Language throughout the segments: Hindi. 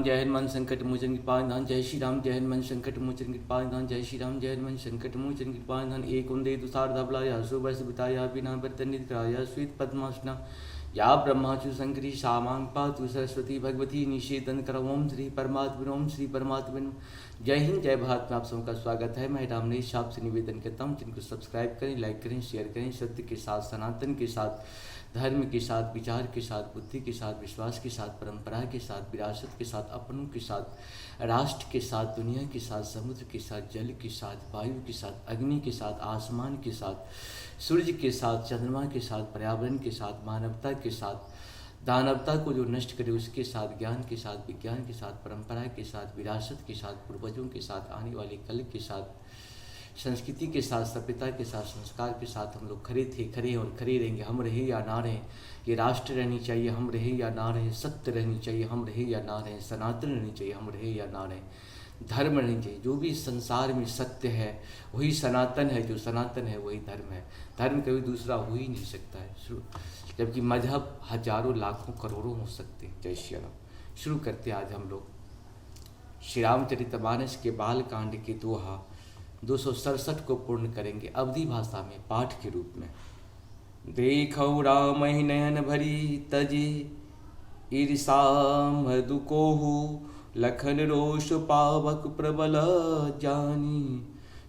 जय हनुमान संकट मोचन कृपानिधान। जय श्री राम जय हनुमान संकट मोचन कृपानिधान। जय श्री राम जय हनुमान संकट मोचन कृपानिधान। एक उन्दे तुषार धवलाया सुवर्ष बिताया बिना वर्तनित कराया श्वेत पद्मासना या ब्रह्माचु शंकरी सामांग पातु सरस्वती भगवती निषेधन कर। ओम श्री परमात्मा ओम श्री परमात्मा। जय हिंद जय भारत में आप सबका स्वागत है। मैं रामनेश आपसे निवेदन करता हूँ जिनको सब्सक्राइब करें, लाइक करें, शेयर करें। सत्य के साथ, सनातन के साथ, धर्म के साथ, विचार के साथ, बुद्धि के साथ, विश्वास के साथ, परंपरा के साथ, विरासत के साथ, अपनों के साथ, राष्ट्र के साथ, दुनिया के साथ, समुद्र के साथ, जल के साथ, वायु के साथ, अग्नि के साथ, आसमान के साथ, सूर्य के साथ, चंद्रमा के साथ, पर्यावरण के साथ, मानवता के साथ, दानवता को जो नष्ट करे उसके साथ, ज्ञान के साथ, विज्ञान के साथ, परंपरा के साथ, विरासत के साथ, पूर्वजों के साथ, आने वाले कल के साथ, संस्कृति के साथ, सभ्यता के साथ, संस्कार के साथ हम लोग खड़े थे, खड़े और खड़े रहेंगे। हम रहे या ना रहे, ये राष्ट्र रहनी चाहिए, हम रहे या ना रहे। सत्य रहनी चाहिए, हम रहे या ना रहे। सनातन रहनी चाहिए, हम रहे या ना रहे। धर्म रहनी चाहिए, जो भी संसार में सत्य है वही सनातन है, जो सनातन है वही धर्म है। धर्म कभी दूसरा हो ही नहीं सकता है, जबकि मजहब हजारों लाखों करोड़ों हो सकते हैं। जय श्री राम। शुरू करते आज हम लोग श्री रामचरितमानस के बाल कांड के दोहा 267 को पूर्ण करेंगे अवधी भाषा में पाठ के रूप में। देखौ राम नयन भरी तजे ईर्षा मधु कोहु। लखन रोष पावक प्रबल जानी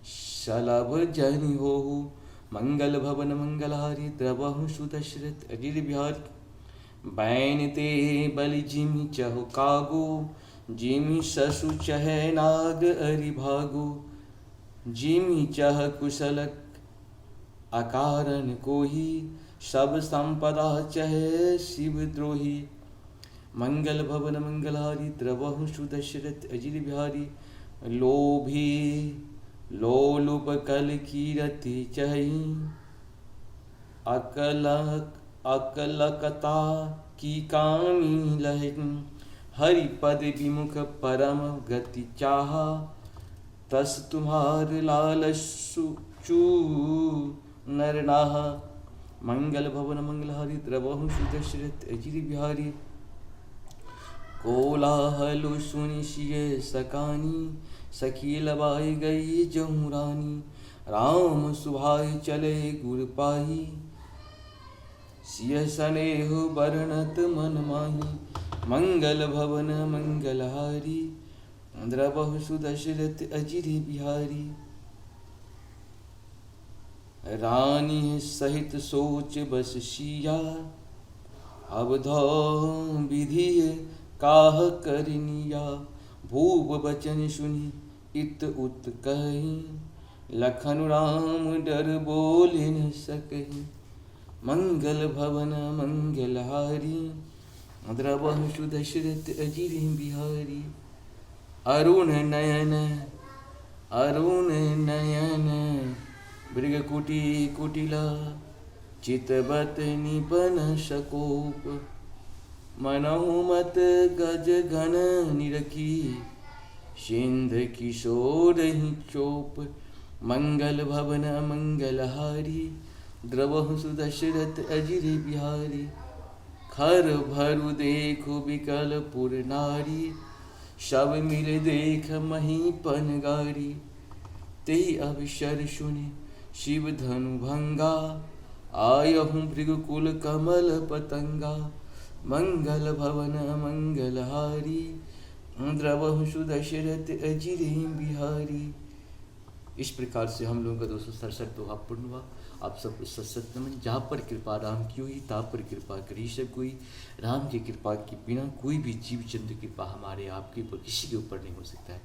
सलभ जनि होहु। मंगल भवन मंगलहारी द्रवहु सुदशरथ अजिर बिहारी। बैन ते बलि जिमि चहु कागो। जिमि ससु चह नाग अरि भागो। जिमि चह कुशलक अकारण कोही। सब संपदा चह शिव द्रोही। मंगल भवन मंगलहारी द्रवहु सुदशरथ अजिर बिहारी। लोभी लोलुप कल कीरति चही। अकलकता की कामी लहन। हरिपद विमुख परम गति चाहा। तस तुम्हार लालसु चू नरनाहा। मंगल भवन मंगलहारी द्रवहु सुदशरथ अजिर बिहारी। कोलाहलु सुनि सिय सकानी। सखी लबाई गई जहु रानी। राम सुभाय चले गुर पाही। सिय सनेह बरनत मन माही। मंगल भवन मंगलहारी। द्रवहु सुदशरथ अजिर बिहारी। रानी सहित सोच बस सिया। अवधौ विधि काह करनिया। भूप बचन सुनी इत उत कही। लखन राम डर बोल न सकही। मंगल भवन मंगलहारी। द्रवहु सुदशरथ अजिर बिहारी। अरुण नयन मृगकुटी कुटिला। चितबत निपन शकोप। मनहु मत गज घन निरखी। सिंध किशोर ही चोप। मंगल भवन मंगलहारी। द्रवहु सुदशरथ अजिर बिहारी। खर भरु देखु बिकल पुर नारी। सब मिल देख महीपन गारी। तेहि अवसर सुनि शिव धनु भंगा। आयहु भृगुकुल कमल पतंगा। मंगल भवन मंगलहारी। द्रवहु सुदशरथ अजिर बिहारी। इस प्रकार से हम लोगों का 267 दोहा पूर्ण हुआ। आप सबको सत नमन। जहाँ पर कृपा राम की हुई तहाँ पर कृपा करी सब कोई। राम की कृपा के बिना कोई भी जीव जंतु की कृपा हमारे आपके ऊपर किसी के ऊपर नहीं हो सकता है।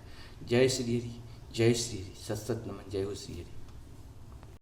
जय श्री हरि जय श्री हरि। सत नमन। जय हो श्री हरि।